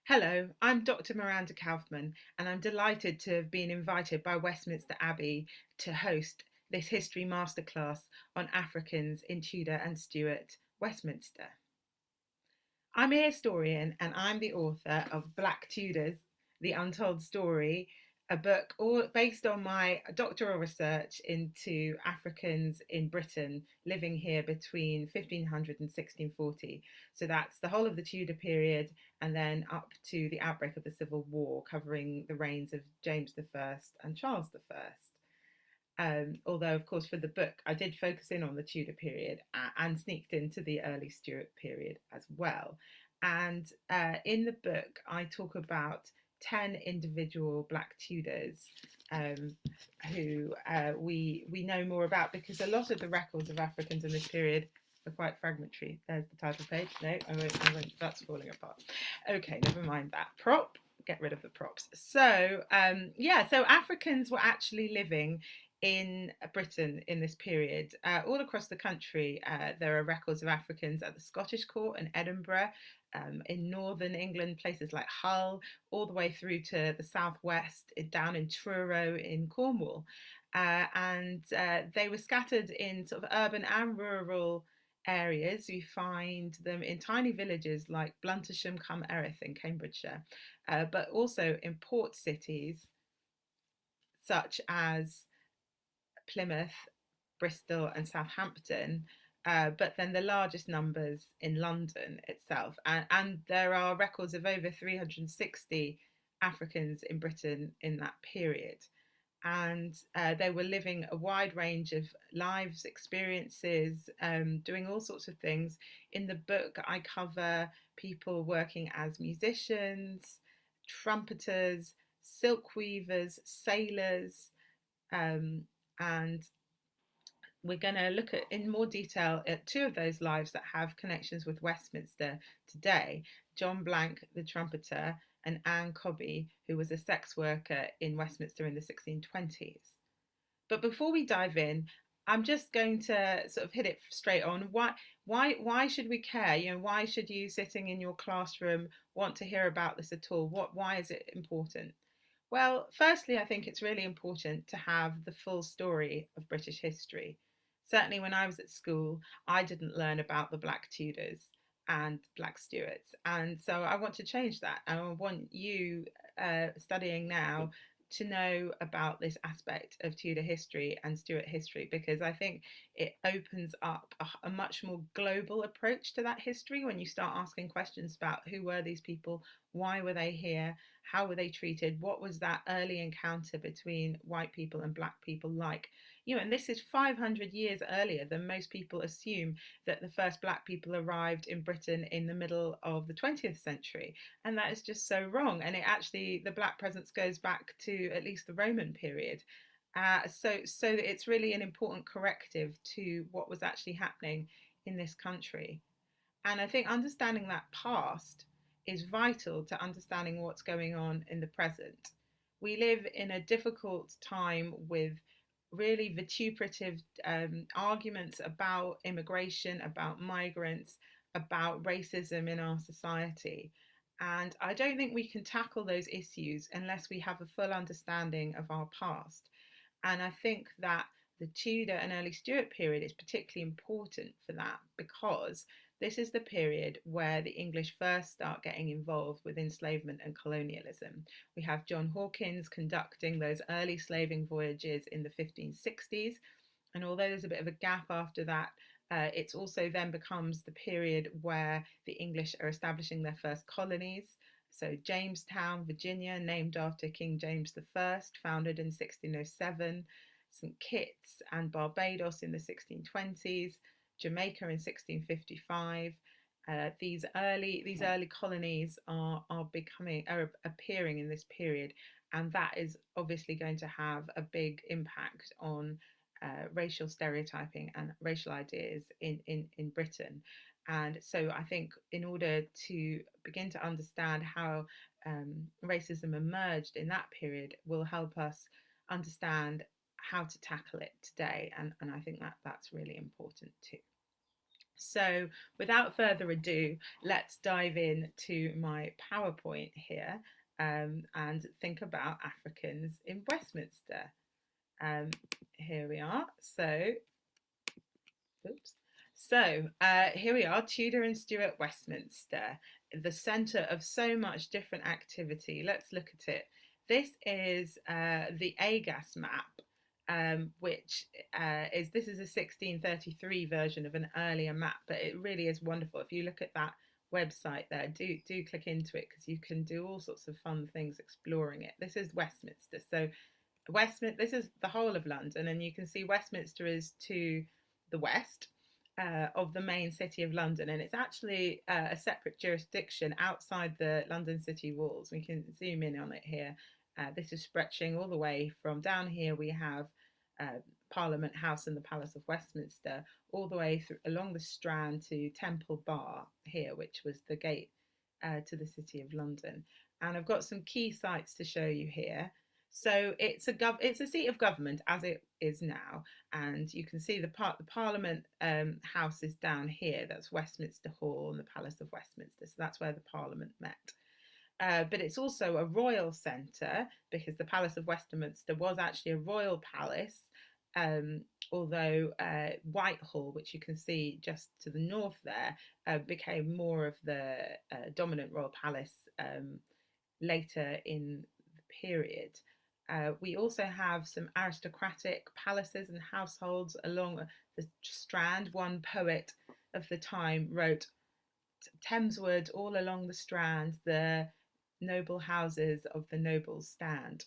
Hello, I'm Dr. Miranda Kaufmann, and I'm delighted to have been invited by Westminster Abbey to host this history masterclass on Africans in Tudor and Stuart Westminster. I'm a historian and I'm the author of Black Tudors, The Untold Story, a book all based on my doctoral research into Africans in Britain living here between 1500 and 1640. So that's the whole of the Tudor period and then up to the outbreak of the Civil War, covering the reigns of James I and Charles I. Although, of course, for the book, I did focus in on the Tudor period and sneaked into the early Stuart period as well. And in the book, I talk about 10 individual Black Tudors um, who we know more about because a lot of the records of Africans in this period are quite fragmentary. There's the title page. No, I won't, that's falling apart. Okay, never mind that. Get rid of the props. So, so Africans were actually living in Britain in this period. All across the country, there are records of Africans at the Scottish court in Edinburgh, in northern England, places like Hull, all the way through to the southwest, down in Truro in Cornwall. And they were scattered in sort of urban and rural areas. You find them in tiny villages like Bluntisham cum Erith in Cambridgeshire, but also in port cities such as Plymouth, Bristol, and Southampton. But then the largest numbers in London itself. And there are records of over 360 Africans in Britain in that period. And they were living a wide range of lives, experiences, doing all sorts of things. In the book, I cover people working as musicians, trumpeters, silk weavers, sailors, um, and we're going to look at in more detail at two of those lives that have connections with Westminster today: John Blank, the trumpeter, and Ann Cobby, who was a sex worker in Westminster in the 1620s. But before we dive in, I'm just going to sort of hit it straight on. Why should we care? Why should you sitting in your classroom want to hear about this at all? Why is it important? Well, firstly, I think it's really important to have the full story of British history. Certainly, when I was at school, I didn't learn about the Black Tudors and Black Stuarts. And so I want to change that. And I want you studying now to know about this aspect of Tudor history and Stuart history because I think it opens up a much more global approach to that history when you start asking questions about who were these people, why were they here, how were they treated, what was that early encounter between white people and black people like. And this is 500 years earlier than most people assume that the first black people arrived in Britain in the middle of the 20th century. And that is just so wrong. And it actually, the black presence goes back to at least the Roman period. So it's really an important corrective to what was actually happening in this country. And I think understanding that past is vital to understanding what's going on in the present. We live in a difficult time with really vituperative arguments about immigration, about migrants, about racism in our society. And I don't think we can tackle those issues unless we have a full understanding of our past. And I think that the Tudor and early Stuart period is particularly important for that because this is the period where the English first start getting involved with enslavement and colonialism. We have John Hawkins conducting those early slaving voyages in the 1560s. And although there's a bit of a gap after that, it also then becomes the period where the English are establishing their first colonies. So Jamestown, Virginia, named after King James I, founded in 1607, St. Kitts and Barbados in the 1620s, Jamaica in 1655. These early colonies are appearing in this period, and that is obviously going to have a big impact on racial stereotyping and racial ideas in Britain. And so I think in order to begin to understand how racism emerged in that period will help us understand how to tackle it today. And I think that that's really important too. So without further ado, let's dive into my PowerPoint here and think about Africans in Westminster. Um, Here we are. Oops. Here we are, Tudor and Stuart Westminster, the centre of so much different activity. Let's look at it. This is the AGAS map, which this is a 1633 version of an earlier map, but it really is wonderful. If you look at that website there, do click into it because you can do all sorts of fun things exploring it. This is Westminster. So this is the whole of London, and you can see Westminster is to the west of the main city of London, and it's actually a separate jurisdiction outside the London city walls. We can zoom in on it here. This is stretching all the way from down here. We have Parliament House and the Palace of Westminster, all the way through along the Strand to Temple Bar here, which was the gate to the city of London. And I've got some key sites to show you here. So it's a seat of government as it is now, and you can see the Parliament House is down here. That's Westminster Hall and the Palace of Westminster. So that's where the Parliament met. But it's also a royal centre because the Palace of Westminster was actually a royal palace, although Whitehall, which you can see just to the north there, became more of the dominant royal palace later in the period. We also have some aristocratic palaces and households along the Strand. One poet of the time wrote, "Thamesward all along the Strand, the noble houses of the nobles stand,"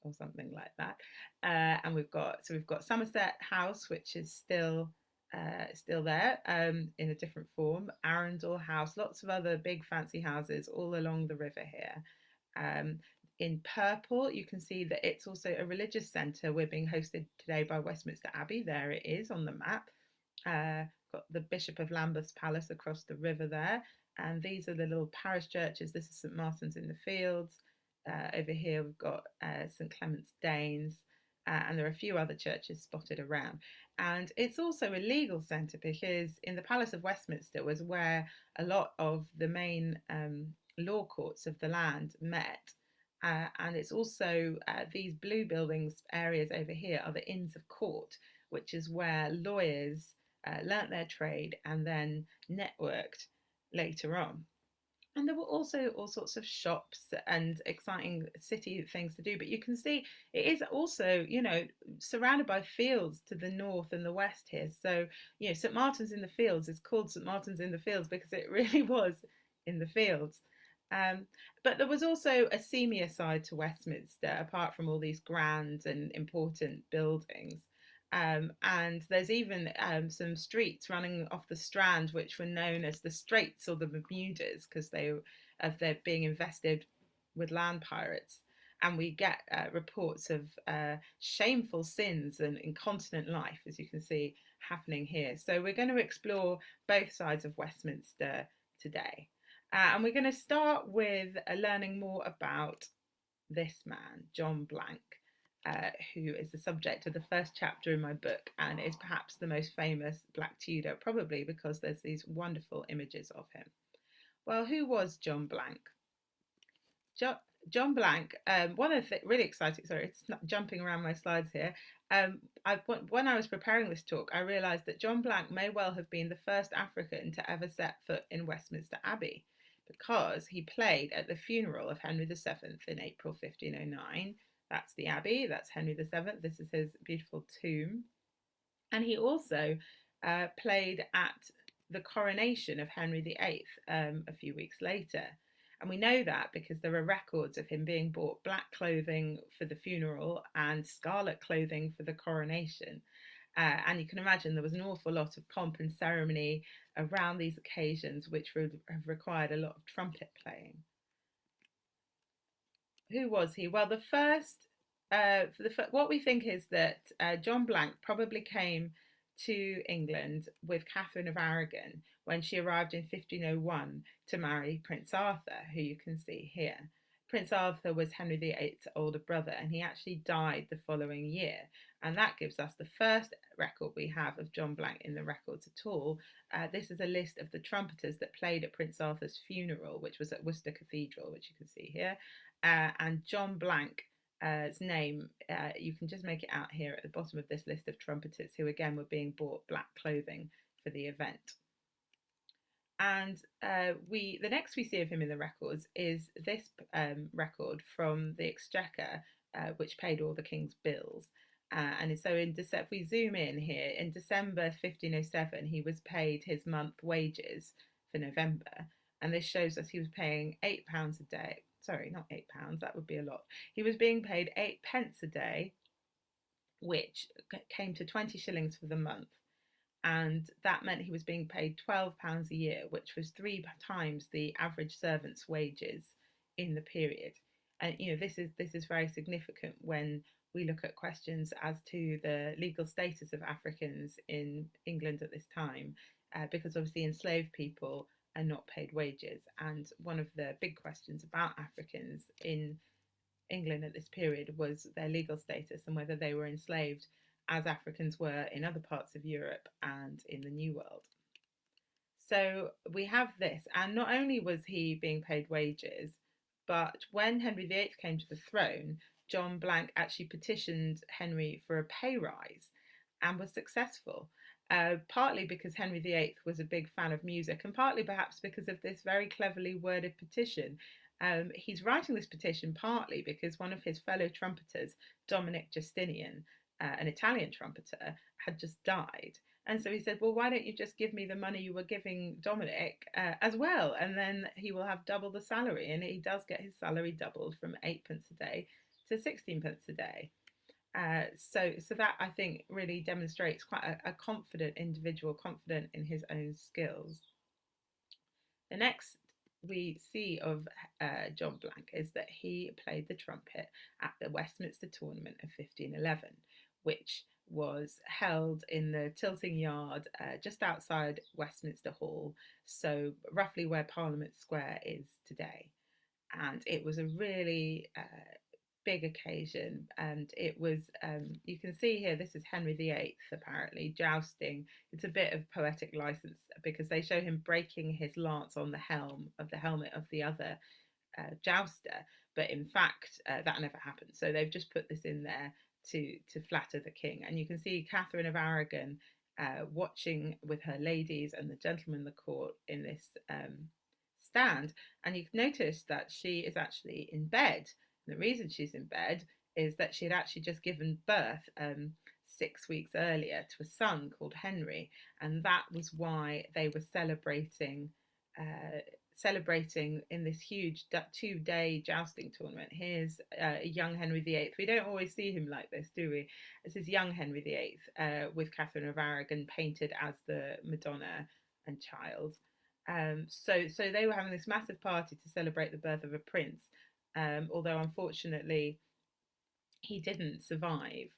or something like that. And we've got Somerset House, which is still there in a different form. Arundel House, lots of other big fancy houses all along the river here. In purple, you can see that it's also a religious centre. We're being hosted today by Westminster Abbey. There it is on the map. Got the Bishop of Lambeth's Palace across the river there. And these are the little parish churches. This is St Martin's in the Fields. Over here we've got St Clement's Danes. And there are a few other churches spotted around. And it's also a legal centre because in the Palace of Westminster was where a lot of the main law courts of the land met. And it's also these blue buildings areas over here are the Inns of Court, which is where lawyers learnt their trade and then networked later on. And there were also all sorts of shops and exciting city things to do. But you can see it is also, surrounded by fields to the north and the west here. So, St Martin's in the Fields is called St Martin's in the Fields because it really was in the fields. But there was also a seamier side to Westminster, apart from all these grand and important buildings. And there's even some streets running off the Strand, which were known as the Straits or the Bermudas, because they're being invested with land pirates. And we get reports of shameful sins and incontinent life, as you can see happening here. So we're going to explore both sides of Westminster today. And we're going to start with learning more about this man, John Blank, who is the subject of the first chapter in my book and is perhaps the most famous Black Tudor, probably because there's these wonderful images of him. Well, who was John Blank? John Blank, one of the really exciting, sorry, it's not jumping around my slides here. When I was preparing this talk, I realised that John Blank may well have been the first African to ever set foot in Westminster Abbey, because he played at the funeral of Henry VII in April 1509. That's the Abbey, that's Henry VII. This is his beautiful tomb. And he also played at the coronation of Henry VIII a few weeks later. And we know that because there are records of him being bought black clothing for the funeral and scarlet clothing for the coronation. And you can imagine there was an awful lot of pomp and ceremony around these occasions, which would have required a lot of trumpet playing. Who was he? Well, what we think is that John Blank probably came to England with Catherine of Aragon when she arrived in 1501 to marry Prince Arthur, who you can see here. Prince Arthur was Henry VIII's older brother, and he actually died the following year. And that gives us the first record we have of John Blank in the records at all. This is a list of the trumpeters that played at Prince Arthur's funeral, which was at Worcester Cathedral, which you can see here. And John Blank's name, you can just make it out here at the bottom of this list of trumpeters who again were being bought black clothing for the event. And the next we see of him in the records is this record from the Exchequer, which paid all the king's bills. And so if we zoom in here, in December 1507, he was paid his month wages for November. And this shows us he was paying £8 a day. Sorry, not £8, that would be a lot. He was being paid 8p a day, which came to 20 shillings for the month. And that meant he was being paid £12 a year, which was 3 times the average servant's wages in the period. And this is very significant when we look at questions as to the legal status of Africans in England at this time, because obviously enslaved people are not paid wages. And one of the big questions about Africans in England at this period was their legal status and whether they were enslaved as Africans were in other parts of Europe and in the New World. So we have this, and not only was he being paid wages, but when Henry VIII came to the throne, John Blank actually petitioned Henry for a pay rise and was successful, partly because Henry VIII was a big fan of music and partly perhaps because of this very cleverly worded petition. He's writing this petition partly because one of his fellow trumpeters, Dominic Justinian, an Italian trumpeter, had just died. And so he said, well, why don't you just give me the money you were giving Dominic as well? And then he will have double the salary. And he does get his salary doubled from 8p a day to 16p a day. So that, I think, really demonstrates quite a confident individual, confident in his own skills. The next we see of John Blank is that he played the trumpet at the Westminster tournament of 1511, which was held in the Tilting Yard just outside Westminster Hall, so roughly where Parliament Square is today. And it was a really big occasion, and it was you can see here, this is Henry VIII apparently jousting. It's a bit of poetic license because they show him breaking his lance on the helmet of the other jouster, but in fact that never happened, so they've just put this in there to flatter the king. And you can see Catherine of Aragon watching with her ladies and the gentlemen of the court in this stand, and you can notice that she is actually in bed. And the reason she's in bed is that she had actually just given birth 6 weeks earlier to a son called Henry, and that was why they were celebrating in this huge 2-day jousting tournament. Here's young Henry VIII. We don't always see him like this, do we? This is young Henry VIII with Catherine of Aragon painted as the Madonna and Child. So they were having this massive party to celebrate the birth of a prince, although unfortunately he didn't survive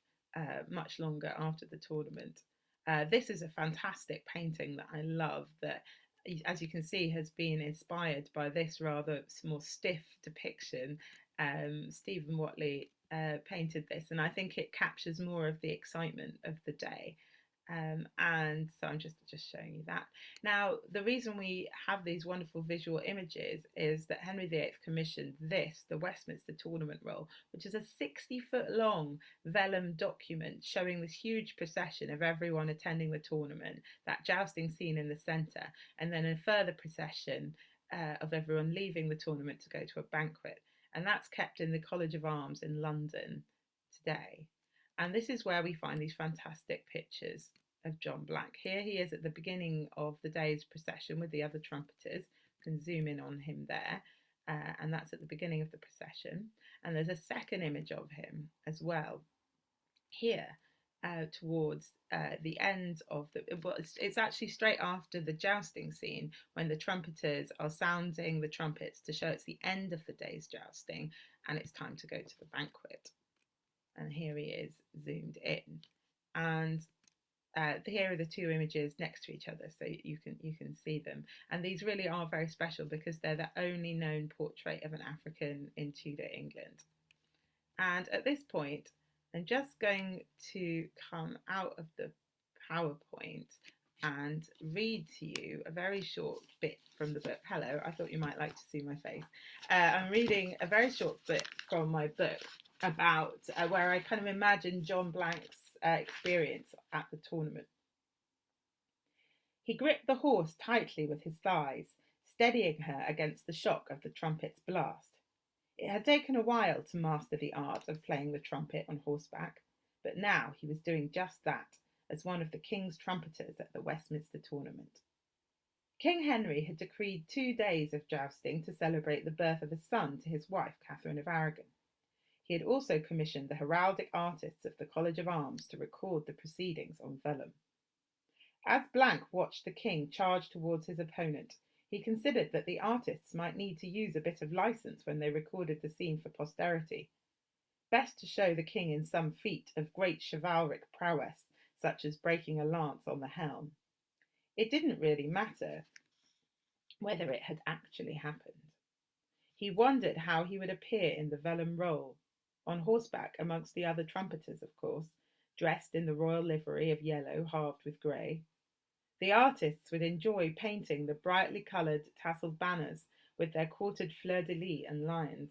much longer after the tournament. This is a fantastic painting that I love, that, as you can see, has been inspired by this rather more stiff depiction. Stephen Whatley painted this, and I think it captures more of the excitement of the day. And so I'm just showing you that. Now, the reason we have these wonderful visual images is that Henry VIII commissioned this, the Westminster Tournament Roll, which is a 60-foot long vellum document showing this huge procession of everyone attending the tournament, that jousting scene in the centre, and then a further procession of everyone leaving the tournament to go to a banquet. And that's kept in the College of Arms in London today. And this is where we find these fantastic pictures of John Blank. Here he is at the beginning of the day's procession with the other trumpeters. You can zoom in on him there, and that's at the beginning of the procession. And there's a second image of him as well here towards the end of it's actually straight after the jousting scene, when the trumpeters are sounding the trumpets to show it's the end of the day's jousting and it's time to go to the banquet. And here he is zoomed in. And here are the two images next to each other, so you can see them. And these really are very special because they're the only known portrait of an African in Tudor England. And at this point, I'm just going to come out of the PowerPoint and read to you a very short bit from the book. Hello, I thought you might like to see my face. I'm reading a very short bit from my book about where I kind of imagine John Blank's experience at the tournament. He gripped the horse tightly with his thighs, steadying her against the shock of the trumpet's blast. It had taken a while to master the art of playing the trumpet on horseback, but now he was doing just that as one of the king's trumpeters at the Westminster tournament. King Henry had decreed 2 days of jousting to celebrate the birth of a son to his wife, Catherine of Aragon. He had also commissioned the heraldic artists of the College of Arms to record the proceedings on vellum. As Blank watched the king charge towards his opponent, he considered that the artists might need to use a bit of license when they recorded the scene for posterity. Best to show the king in some feat of great chivalric prowess, such as breaking a lance on the helm. It didn't really matter whether it had actually happened. He wondered how he would appear in the vellum roll, on horseback amongst the other trumpeters, of course, dressed in the royal livery of yellow halved with grey. The artists would enjoy painting the brightly coloured tasselled banners with their quartered fleur-de-lis and lions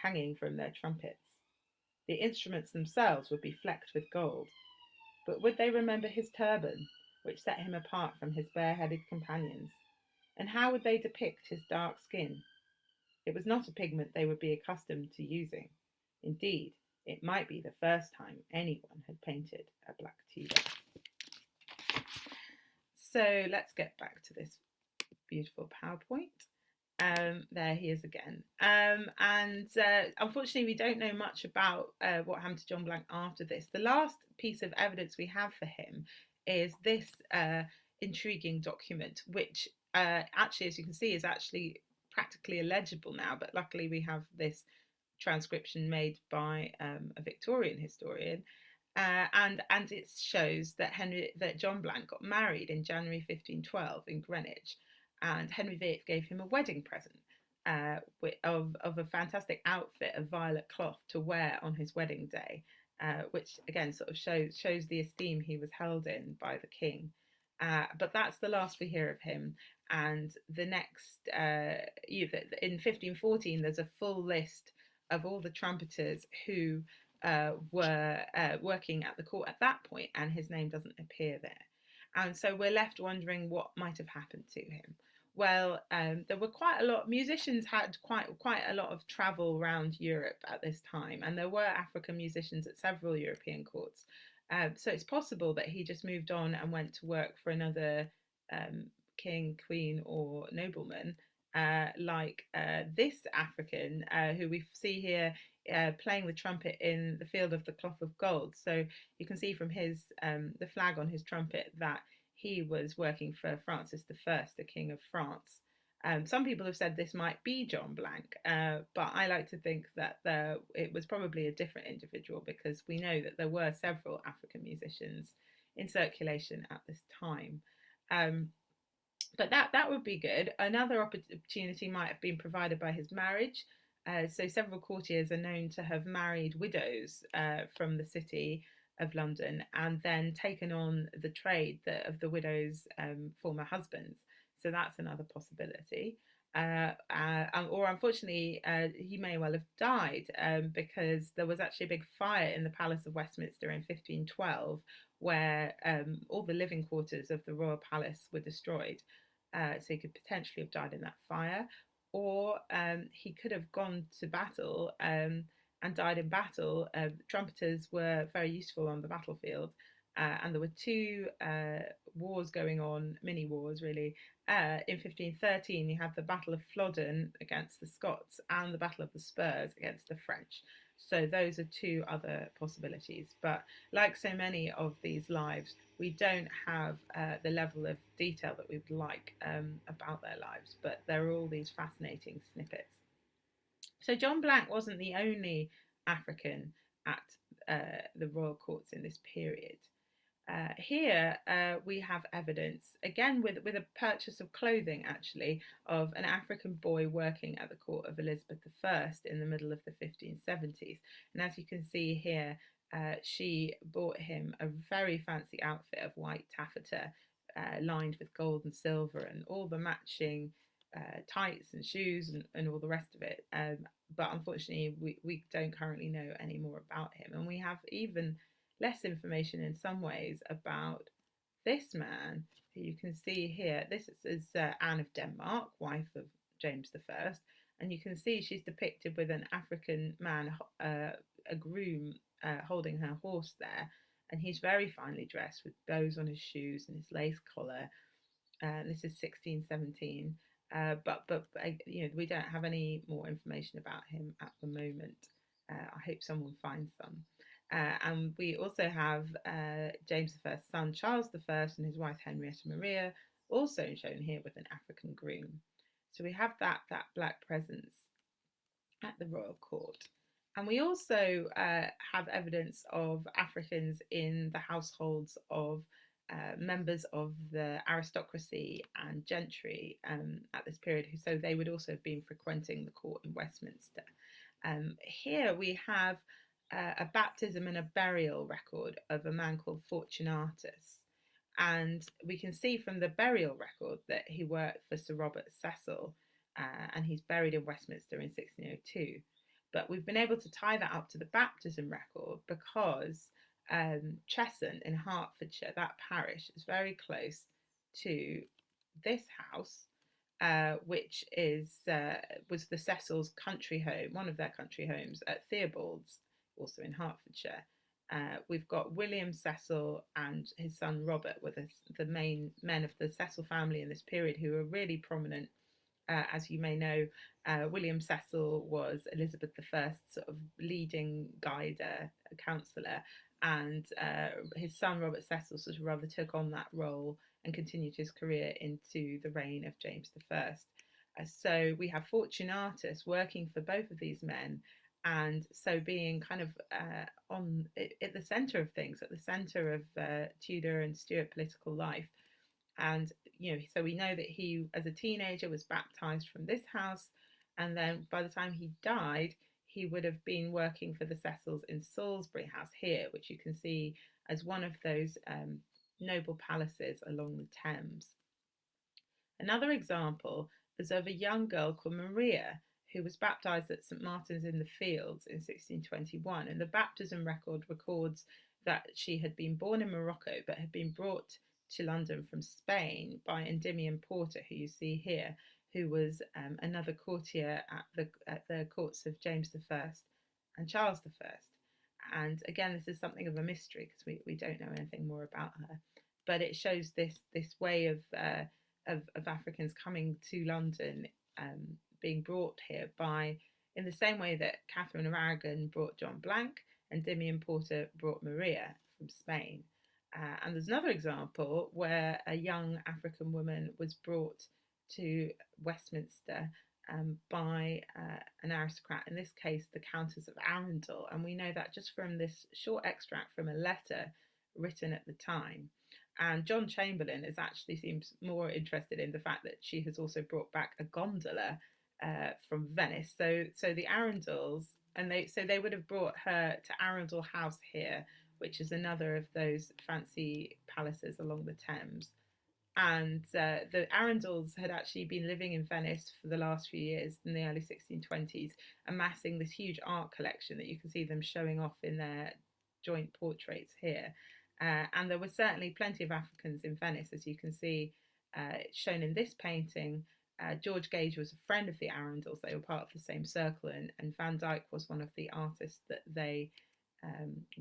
hanging from their trumpets. The instruments themselves would be flecked with gold. But would they remember his turban, which set him apart from his bare-headed companions? And how would they depict his dark skin? It was not a pigment they would be accustomed to using. Indeed, it might be the first time anyone had painted a black Tudor. So let's get back to this beautiful PowerPoint. There he is again. Unfortunately, we don't know much about what happened to John Blank after this. The last piece of evidence we have for him is this intriguing document, which actually, as you can see, is actually practically illegible now, but luckily we have this transcription made by a Victorian historian, and it shows that John Blank got married in January 1512 in Greenwich, and Henry VIII gave him a wedding present of a fantastic outfit of violet cloth to wear on his wedding day, which again sort of shows the esteem he was held in by the king. But that's the last we hear of him. And the next, in 1514, there's a full list of all the trumpeters who were working at the court at that point, and his name doesn't appear there. And so we're left wondering what might have happened to him. Well, there were quite a lot. Musicians had quite a lot of travel around Europe at this time, and there were African musicians at several European courts. So it's possible that he just moved on and went to work for another king, queen, or nobleman, like this African who we see here playing the trumpet in the field of the cloth of gold. So you can see from his the flag on his trumpet that he was working for Francis I, the King of France. Some people have said this might be John Blank, but I like to think that it was probably a different individual, because we know that there were several African musicians in circulation at this time. But that would be good. Another opportunity might have been provided by his marriage. So several courtiers are known to have married widows from the city of London and then taken on the trade of the widow's former husbands. So that's another possibility. Or unfortunately, he may well have died because there was actually a big fire in the Palace of Westminster in 1512 where all the living quarters of the royal palace were destroyed. So he could potentially have died in that fire, or he could have gone to battle and died in battle. Trumpeters were very useful on the battlefield, and there were two wars going on, mini wars really. In 1513, you had the Battle of Flodden against the Scots and the Battle of the Spurs against the French. So those are two other possibilities. But like so many of these lives, we don't have the level of detail that we would like about their lives, but there are all these fascinating snippets. So John Blank wasn't the only African at the royal courts in this period. Here we have evidence, again with a purchase of clothing actually, of an African boy working at the court of Elizabeth I in the middle of the 1570s. And as you can see here, she bought him a very fancy outfit of white taffeta lined with gold and silver and all the matching tights and shoes and all the rest of it. But unfortunately, we don't currently know any more about him. And we have even less information in some ways about this man, who you can see here. This is Anne of Denmark, wife of James I. And you can see she's depicted with an African man, a groom, holding her horse there. And he's very finely dressed with bows on his shoes and his lace collar. This is 1617. But you know, we don't have any more information about him at the moment. I hope someone finds some. And we also have James I's son Charles I and his wife Henrietta Maria, also shown here with an African groom. So we have that black presence at the royal court. And we also have evidence of Africans in the households of members of the aristocracy and gentry at this period, so they would also have been frequenting the court in Westminster. Here we have a baptism and a burial record of a man called Fortunatus. And we can see from the burial record that he worked for Sir Robert Cecil, and he's buried in Westminster in 1602. But we've been able to tie that up to the baptism record because Cheshunt in Hertfordshire, that parish, is very close to this house, which was the Cecil's country home, one of their country homes at Theobald's, also in Hertfordshire. We've got William Cecil and his son Robert were the main men of the Cecil family in this period, who were really prominent. As you may know, William Cecil was Elizabeth I's sort of leading guide, counsellor, and his son Robert Cecil sort of rather took on that role and continued his career into the reign of James I. So we have Fortunatus working for both of these men, and so being kind of at the centre of things, at the centre of Tudor and Stuart political life. And you know, so we know that he, as a teenager, was baptized from this house, and then by the time he died, he would have been working for the Cecils in Salisbury House here, which you can see as one of those noble palaces along the Thames. Another example is of a young girl called Maria, who was baptized at St Martin's in the Fields in 1621, and the baptism record records that she had been born in Morocco but had been brought to London from Spain by Endymion Porter, who you see here, who was another courtier at the courts of James I and Charles I. And again, this is something of a mystery because we don't know anything more about her. But it shows this way of Africans coming to London, being brought here by, in the same way that Catherine of Aragon brought John Blanc and Endymion Porter brought Maria from Spain. And there's another example where a young African woman was brought to Westminster by an aristocrat, in this case the Countess of Arundel, and we know that just from this short extract from a letter written at the time. And John Chamberlain actually seems more interested in the fact that she has also brought back a gondola from Venice. So the Arundels, and they would have brought her to Arundel House here, which is another of those fancy palaces along the Thames. And the Arundels had actually been living in Venice for the last few years in the early 1620s, amassing this huge art collection that you can see them showing off in their joint portraits here. And there were certainly plenty of Africans in Venice, as you can see shown in this painting. George Gage was a friend of the Arundels. They were part of the same circle, and Van Dyck was one of the artists that they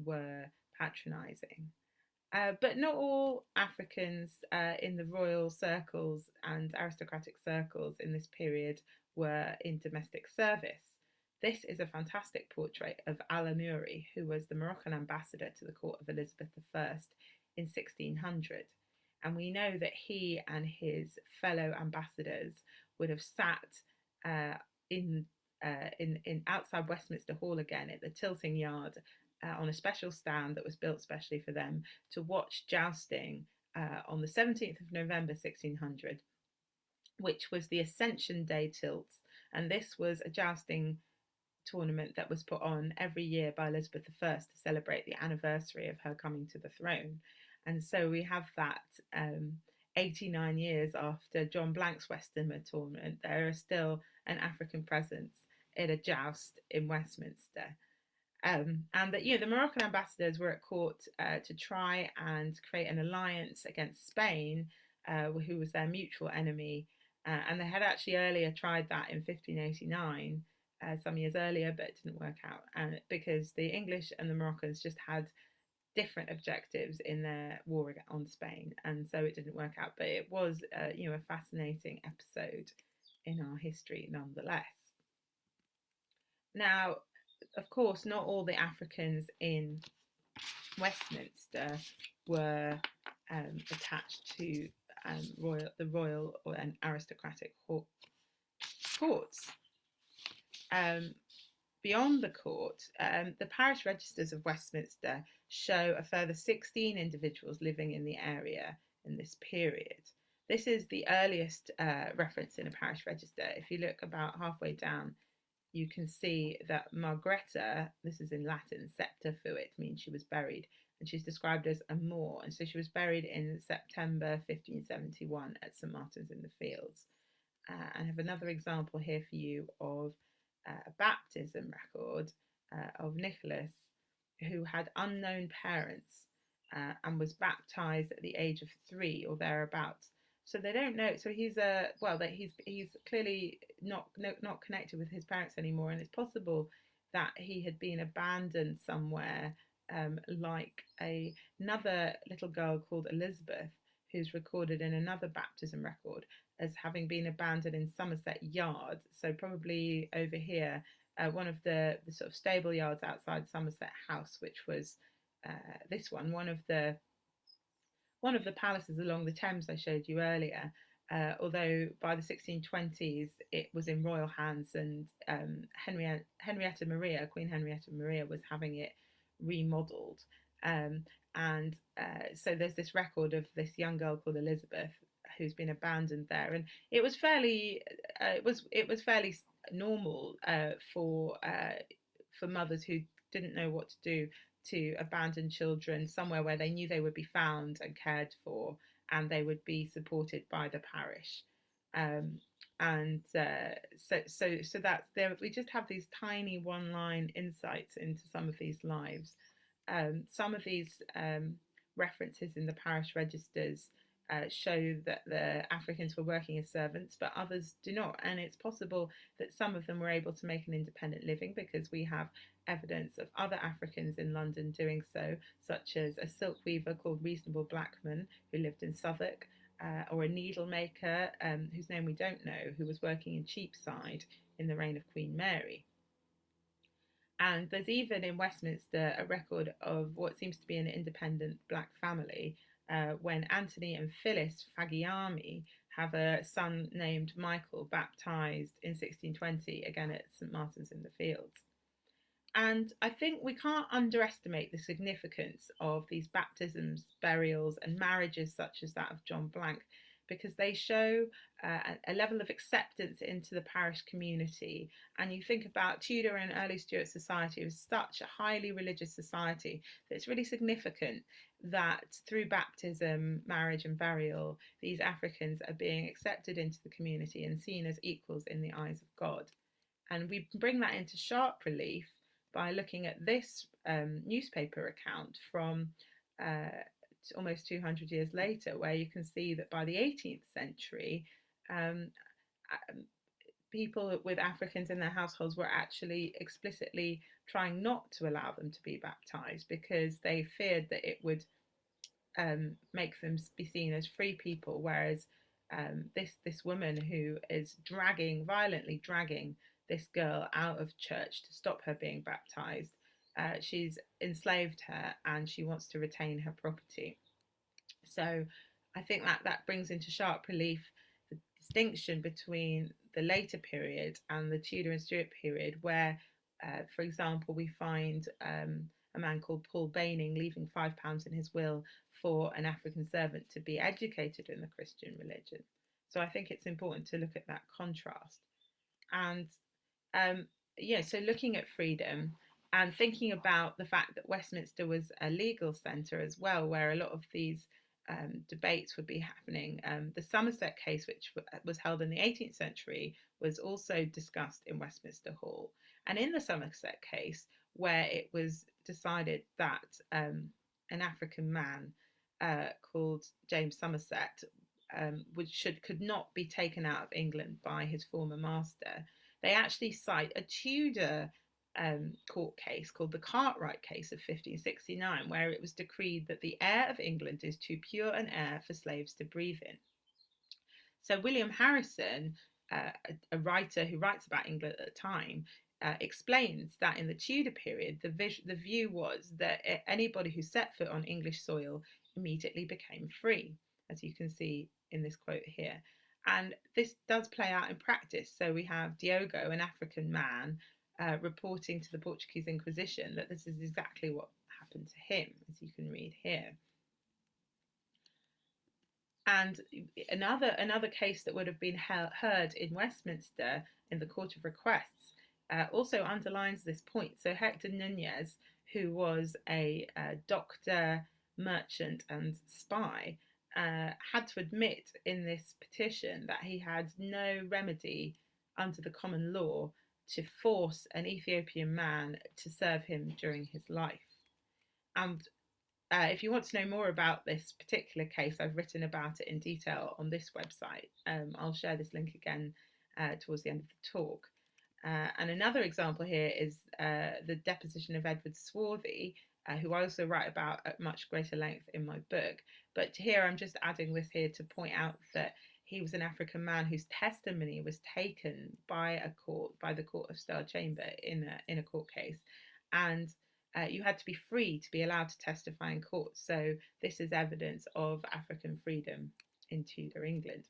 were patronising. But not all Africans in the royal circles and aristocratic circles in this period were in domestic service. This is a fantastic portrait of Alamuri, who was the Moroccan ambassador to the court of Elizabeth I in 1600. And we know that he and his fellow ambassadors would have sat in outside Westminster Hall again at the tilting yard on a special stand that was built specially for them to watch jousting on the 17th of November 1600, which was the Ascension Day tilts. And this was a jousting tournament that was put on every year by Elizabeth I to celebrate the anniversary of her coming to the throne. And so we have that 89 years after John Blank's Westminster tournament, there is still an African presence in a joust in Westminster. And that the Moroccan ambassadors were at court to try and create an alliance against Spain, who was their mutual enemy, and they had actually earlier tried that in 1589, some years earlier, but it didn't work out, and because the English and the Moroccans just had different objectives in their war on Spain, and so it didn't work out. But it was, a fascinating episode in our history, nonetheless. Now, of course, not all the Africans in Westminster were attached to the royal and aristocratic courts. Beyond the court, the parish registers of Westminster show a further 16 individuals living in the area in this period. This is the earliest reference in a parish register. If you look about halfway down, you can see that Margreta, this is in Latin, septa fuit, means she was buried, and she's described as a Moor, and so she was buried in September 1571 at St Martin's in the Fields. And I have another example here for you of a baptism record of Nicholas, who had unknown parents and was baptized at the age of 3 or thereabouts. So they don't know. So he's he's clearly not connected with his parents anymore, and it's possible that he had been abandoned somewhere, like another little girl called Elizabeth, who's recorded in another baptism record as having been abandoned in Somerset Yard. So probably over here, one of the sort of stable yards outside Somerset House, which was this one of the palaces along the Thames I showed you earlier. Although by the 1620s it was in royal hands, and Henrietta Maria, Queen Henrietta Maria, was having it remodelled. So there's this record of this young girl called Elizabeth who's been abandoned there, and it was fairly normal for mothers who didn't know what to do to abandon children somewhere where they knew they would be found and cared for, and they would be supported by the parish. So that's there. We just have these tiny one-line insights into some of these lives. Some of these references in the parish registers show that the Africans were working as servants, but others do not. And it's possible that some of them were able to make an independent living because we have evidence of other Africans in London doing so, such as a silk weaver called Reasonable Blackman, who lived in Southwark, or a needle maker whose name we don't know, who was working in Cheapside in the reign of Queen Mary. And there's even in Westminster a record of what seems to be an independent black family, when Anthony and Phyllis Fagiami have a son named Michael, baptised in 1620, again at St Martin's in the Fields. And I think we can't underestimate the significance of these baptisms, burials, and marriages such as that of John Blank, because they show a level of acceptance into the parish community. And you think about Tudor and early Stuart society as such a highly religious society that it's really significant that through baptism, marriage, and burial, these Africans are being accepted into the community and seen as equals in the eyes of God. And we bring that into sharp relief by looking at this newspaper account from almost 200 years later, where you can see that by the 18th century, people with Africans in their households were actually explicitly trying not to allow them to be baptized because they feared that it would make them be seen as free people, whereas this woman who is violently dragging this girl out of church to stop her being baptized, she's enslaved her and she wants to retain her property. So I think that brings into sharp relief the distinction between the later period and the Tudor and Stuart period, where, for example, we find a man called Paul Baining leaving £5 in his will for an African servant to be educated in the Christian religion. So I think it's important to look at that contrast. And so looking at freedom and thinking about the fact that Westminster was a legal centre as well, where a lot of these debates would be happening. The Somerset case, which was held in the 18th century, was also discussed in Westminster Hall. And in the Somerset case, where it was decided that an African man called James Somerset could not be taken out of England by his former master, they actually cite a Tudor court case called the Cartwright case of 1569, where it was decreed that the air of England is too pure an air for slaves to breathe in. So William Harrison, a writer who writes about England at the time, explains that in the Tudor period, the view was that anybody who set foot on English soil immediately became free, as you can see in this quote here. And this does play out in practice. So we have Diogo, an African man, reporting to the Portuguese Inquisition that this is exactly what happened to him, as you can read here. And another case that would have been heard in Westminster in the Court of Requests also underlines this point. So Hector Nunez, who was a doctor, merchant and spy, had to admit in this petition that he had no remedy under the common law to force an Ethiopian man to serve him during his life. And if you want to know more about this particular case, I've written about it in detail on this website. I'll share this link again towards the end of the talk. And another example here is the deposition of Edward Swarthy, who I also write about at much greater length in my book. But here I'm just adding this here to point out that he was an African man whose testimony was taken by the Court of Star Chamber in a court case, and you had to be free to be allowed to testify in court. So this is evidence of African freedom in Tudor England.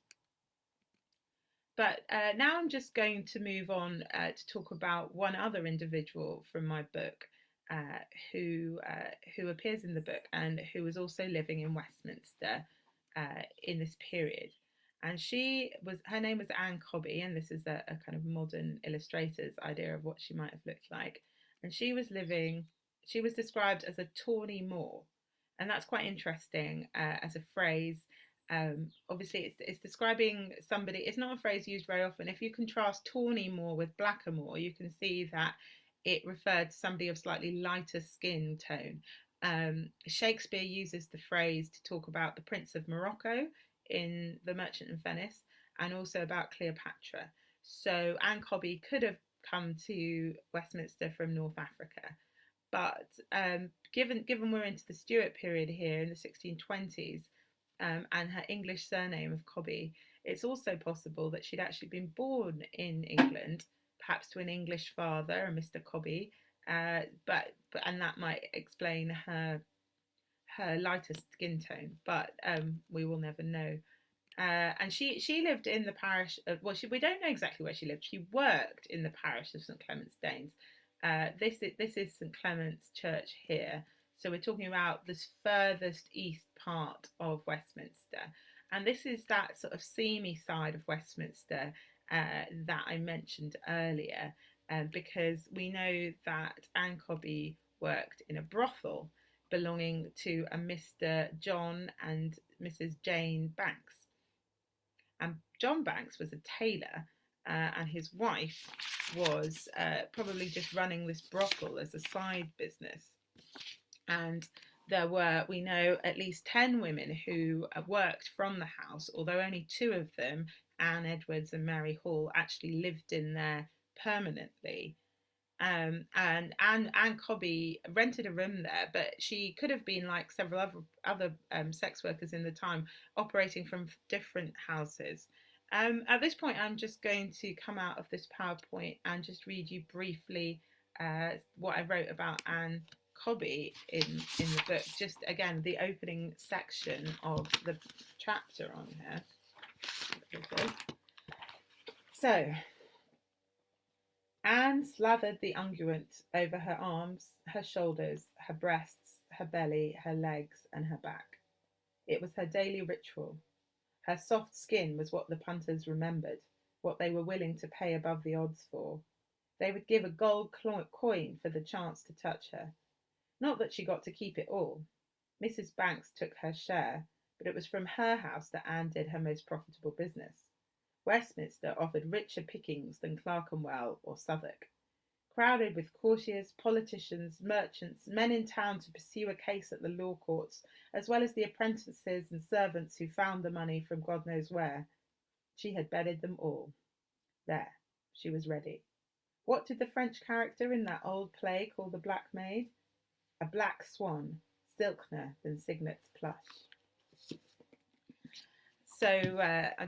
But now I'm just going to move on to talk about one other individual from my book who appears in the book and who was also living in Westminster in this period. And her name was Ann Cobby, and this is a kind of modern illustrator's idea of what she might have looked like. And she was described as a tawny Moor, and that's quite interesting as a phrase. Obviously, it's describing somebody. It's not a phrase used very often. If you contrast tawny Moor with blackamoor, you can see that it referred to somebody of slightly lighter skin tone. Shakespeare uses the phrase to talk about the Prince of Morocco in The Merchant of Venice, and also about Cleopatra. So Ann Cobby could have come to Westminster from North Africa, but given we're into the Stuart period here in the 1620s, and her English surname of Cobby, it's also possible that she'd actually been born in England, perhaps to an English father, a Mr. Cobby, and that might explain her lighter skin tone, but we will never know. And she lived in the parish of, we don't know exactly where she lived. She worked in the parish of St Clement's Danes. This is St Clement's Church here. So we're talking about this furthest east part of Westminster. And this is that sort of seamy side of Westminster that I mentioned earlier, because we know that Ann Cobby worked in a brothel belonging to a Mr. John and Mrs. Jane Banks. And John Banks was a tailor, and his wife was probably just running this brothel as a side business. And there were, we know, at least 10 women who worked from the house, although only 2 of them, Anne Edwards and Mary Hall, actually lived in there permanently. And Ann Cobby rented a room there, but she could have been like several other sex workers in the time, operating from different houses. At this point, I'm just going to come out of this PowerPoint and just read you briefly what I wrote about Ann Cobby in the book. Just again, the opening section of the chapter on here. So, Anne slathered the unguent over her arms, her shoulders, her breasts, her belly, her legs, and her back. It was her daily ritual. Her soft skin was what the punters remembered, what they were willing to pay above the odds for. They would give a gold coin for the chance to touch her. Not that she got to keep it all. Mrs. Banks took her share, but it was from her house that Anne did her most profitable business. Westminster offered richer pickings than Clerkenwell or Southwark. Crowded with courtiers, politicians, merchants, men in town to pursue a case at the law courts, as well as the apprentices and servants who found the money from God knows where, she had bedded them all. There, she was ready. What did the French character in that old play call the Black Maid? A black swan, silkener than Signet's plush. So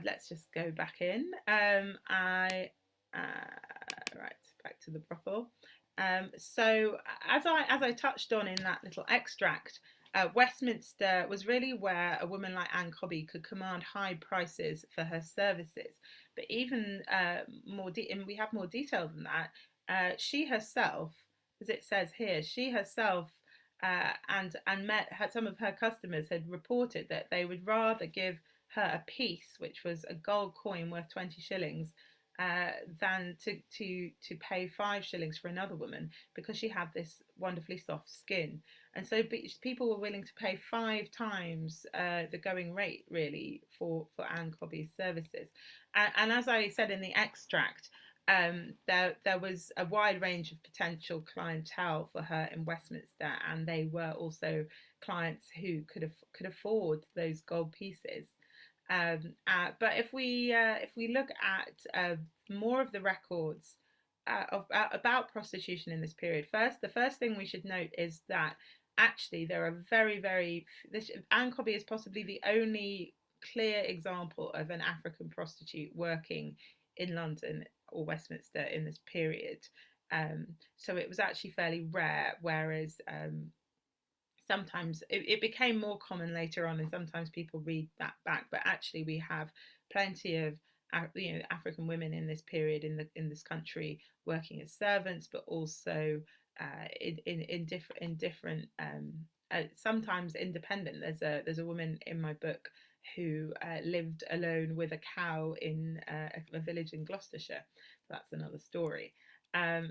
let's just go back in. Right, back to the brothel. So as I touched on in that little extract, Westminster was really where a woman like Ann Cobby could command high prices for her services. But even and we have more detail than that. She herself, as it says here, she herself and some of her customers had reported that they would rather give her a piece, which was a gold coin worth 20 shillings, than to pay 5 shillings for another woman, because she had this wonderfully soft skin. And so people were willing to pay 5 times the going rate, really, for Ann Cobby's services. And as I said in the extract, there was a wide range of potential clientele for her in Westminster, and they were also clients who could afford those gold pieces. But if we look at more of the records about prostitution in this period, the first thing we should note is that actually there are Ann Cobby is possibly the only clear example of an African prostitute working in London or Westminster in this period. So it was actually fairly rare, whereas sometimes it became more common later on, and sometimes people read that back. But actually, we have plenty of African women in this period in this country working as servants, but also in different sometimes independent. There's a woman in my book who lived alone with a cow in a village in Gloucestershire. That's another story. I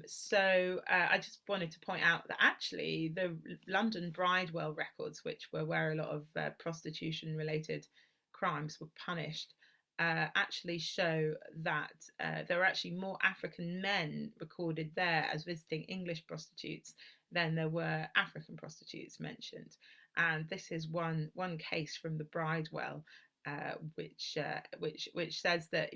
just wanted to point out that actually the London Bridewell records, which were where a lot of prostitution related crimes were punished, actually show that there were actually more African men recorded there as visiting English prostitutes than there were African prostitutes mentioned. And this is one case from the Bridewell, which says that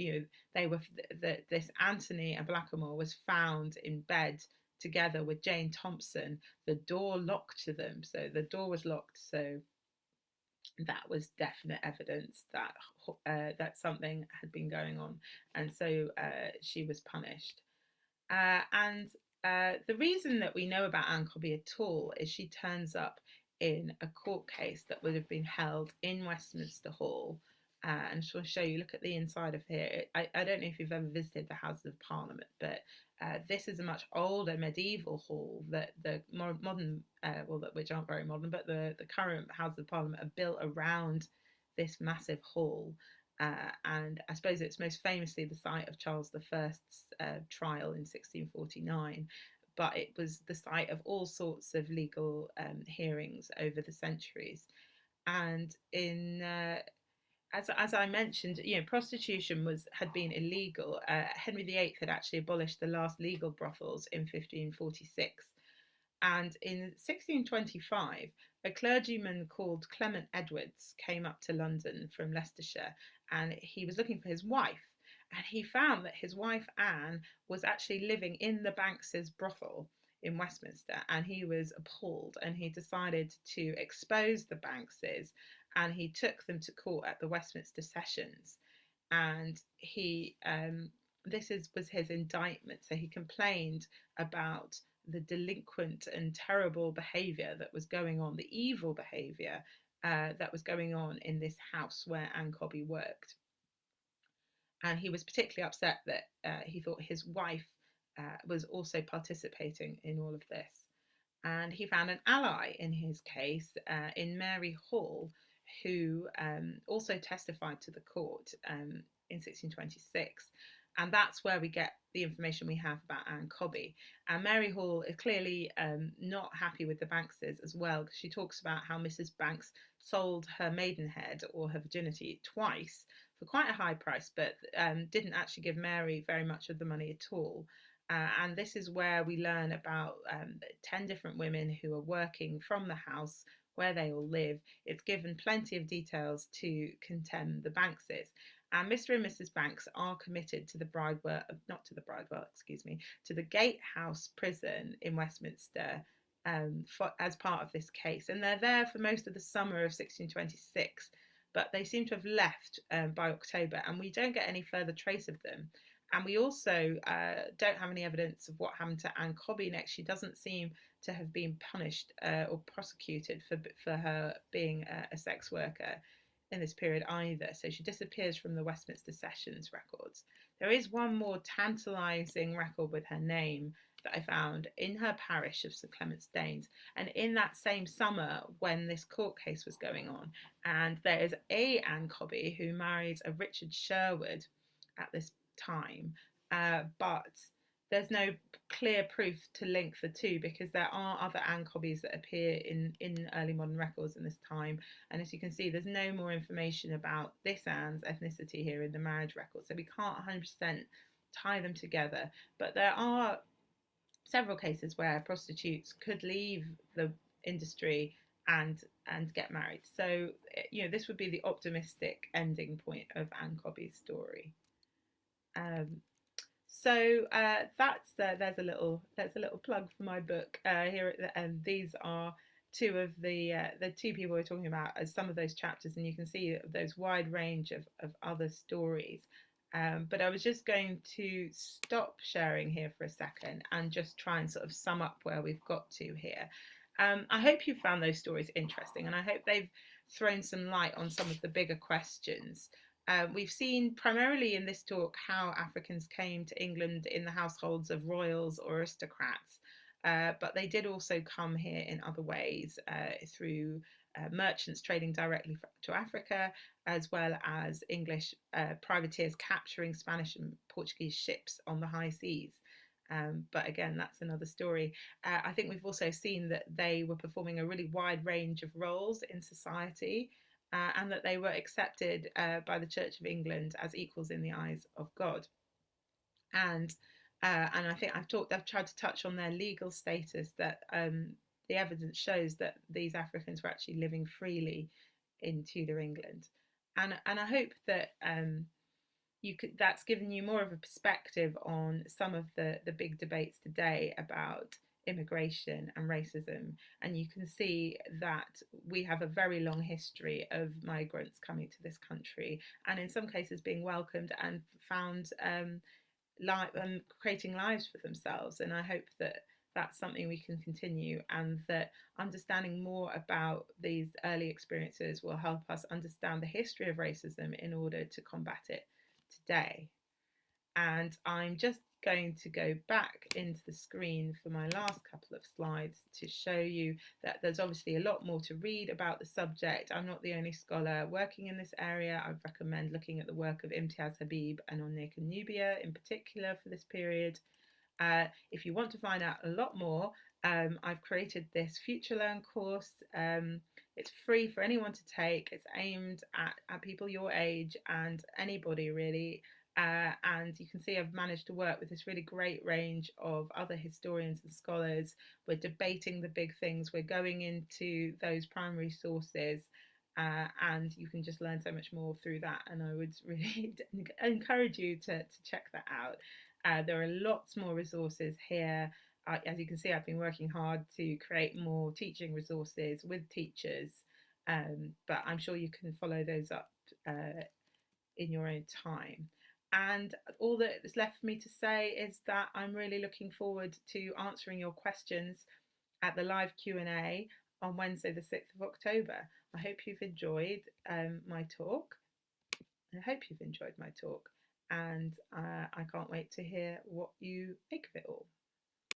they were that this Anthony and Blackamoor was found in bed together with Jane Thompson, the door locked to them. So the door was locked. So that was definite evidence that that something had been going on, and so she was punished. And the reason that we know about Ann Cobby at all is she turns up in a court case that would have been held in Westminster Hall. And just want to show you, look at the inside of here. I don't know if you've ever visited the Houses of Parliament, but this is a much older medieval hall that the more modern, which aren't very modern, but the current Houses of Parliament are built around this massive hall. And I suppose it's most famously the site of Charles I's trial in 1649, but it was the site of all sorts of legal hearings over the centuries. And as I mentioned, prostitution had been illegal. Henry VIII had actually abolished the last legal brothels in 1546. And in 1625, a clergyman called Clement Edwards came up to London from Leicestershire, and he was looking for his wife. And he found that his wife, Anne, was actually living in the Banks' brothel in Westminster, and he was appalled, and he decided to expose the Bankses, and he took them to court at the Westminster Sessions. And was his indictment. So he complained about the delinquent and terrible behaviour that was going on, the evil behaviour that was going on in this house where Ann Cobby worked. And he was particularly upset that he thought his wife was also participating in all of this. And he found an ally in his case in Mary Hall, who also testified to the court in 1626. And that's where we get the information we have about Ann Cobby. And Mary Hall is clearly not happy with the Bankses as well, because she talks about how Mrs. Banks sold her maidenhead or her virginity twice for quite a high price, but didn't actually give Mary very much of the money at all. And this is where we learn about 10 different women who are working from the house where they all live. It's given plenty of details to condemn the Bankses. And Mr. and Mrs. Banks are committed to the Bridewell, not to the Bridewell, excuse me, to the Gatehouse prison in Westminster as part of this case. And they're there for most of the summer of 1626, but they seem to have left by October, and we don't get any further trace of them. And we also don't have any evidence of what happened to Ann Cobby next. She doesn't seem to have been punished or prosecuted for her being a sex worker in this period either. So she disappears from the Westminster Sessions records. There is one more tantalising record with her name that I found in her parish of St Clement's Danes, and in that same summer when this court case was going on. And there is a Ann Cobby who marries a Richard Sherwood at this time, but there's no clear proof to link the two, because there are other Ann Cobbys that appear in early modern records in this time, and as you can see, there's no more information about this Anne's ethnicity here in the marriage record, so we can't 100% tie them together. But there are several cases where prostitutes could leave the industry and get married. So this would be the optimistic ending point of Ann Cobby's story. There's a little plug for my book here at the end. These are two of the two people we're talking about as some of those chapters, and you can see those wide range of other stories. But I was just going to stop sharing here for a second and just try and sort of sum up where we've got to here. I hope you found those stories interesting, and I hope they've thrown some light on some of the bigger questions. We've seen primarily in this talk how Africans came to England in the households of royals or aristocrats, but they did also come here in other ways through merchants trading directly to Africa, as well as English privateers capturing Spanish and Portuguese ships on the high seas. But again, that's another story. I think we've also seen that they were performing a really wide range of roles in society, and that they were accepted by the Church of England as equals in the eyes of God. And I think I've tried to touch on their legal status, that the evidence shows that these Africans were actually living freely in Tudor England. And I hope that that's given you more of a perspective on some of the big debates today about immigration and racism, and you can see that we have a very long history of migrants coming to this country, and in some cases being welcomed and found creating lives for themselves. And I hope that that's something we can continue, and that understanding more about these early experiences will help us understand the history of racism in order to combat it today. And I'm just going to go back into the screen for my last couple of slides to show you that there's obviously a lot more to read about the subject. I'm not the only scholar working in this area. I recommend looking at the work of Imtiaz Habib and Onyeka Nubia in particular for this period. If you want to find out a lot more, I've created this Future Learn course. It's free for anyone to take. It's aimed at people your age and anybody really. And you can see I've managed to work with this really great range of other historians and scholars. We're debating the big things. We're going into those primary sources, and you can just learn so much more through that. And I would really encourage you to check that out. There are lots more resources here. As you can see, I've been working hard to create more teaching resources with teachers, but I'm sure you can follow those up in your own time. And all that is left for me to say is that I'm really looking forward to answering your questions at the live Q&A on Wednesday the 6th of October. I hope you've enjoyed my talk. and I can't wait to hear what you make of it all.